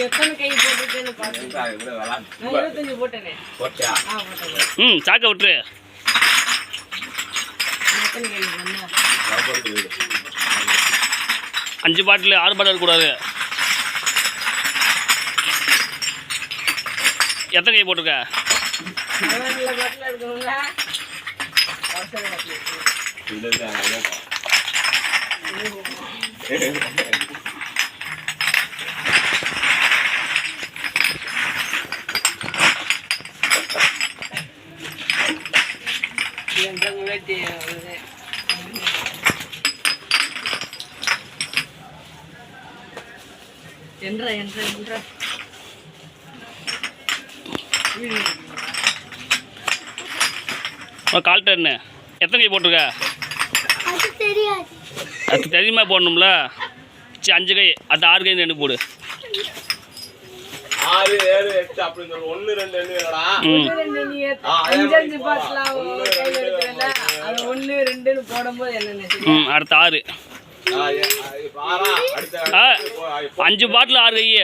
எத்தனை கை போட்டுருக்கேன்னு பாருங்க. 25 போட்டேனே. போட்டியா? சாக்க விட்டுரு. எத்தனை கை பண்ணா? 5 பாட்டில் 6 பாட்டில் இருக்கக்கூடாது. எத்தனை கை போட்டிருக்க? 11 பாட்டில் இருக்கணுங்களா? என்ற கால் டர்னு எத்தனை கை போட்டிருக்க? அது தெரியுமா போடணும்ல. சரி 5 கை, அது 6 கை 2 போடு. 6 7 8 அப்படி 1 2 2 5 பாட்டலாம் கையில எடுக்கறல. அது 1 2ன்னு போடும்போது என்ன அடுத்து 6. 5 பாட்டில் 6 கை.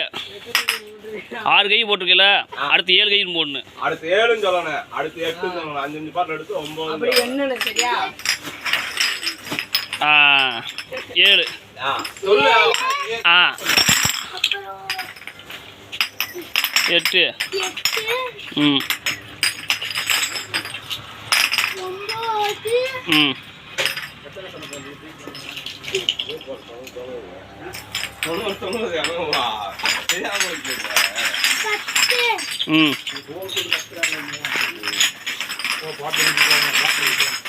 6 கை போட்டிருக்கல. அடுத்து 7 கைன்னு போடணும். அடுத்து 7ன்னு சொல்லணும். அடுத்து 8 சொல்லணும். 5 பாட்டில் எடுத்து 9. அப்படி என்னன்னு சரியா? 7. சொல்லு. 8.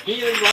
9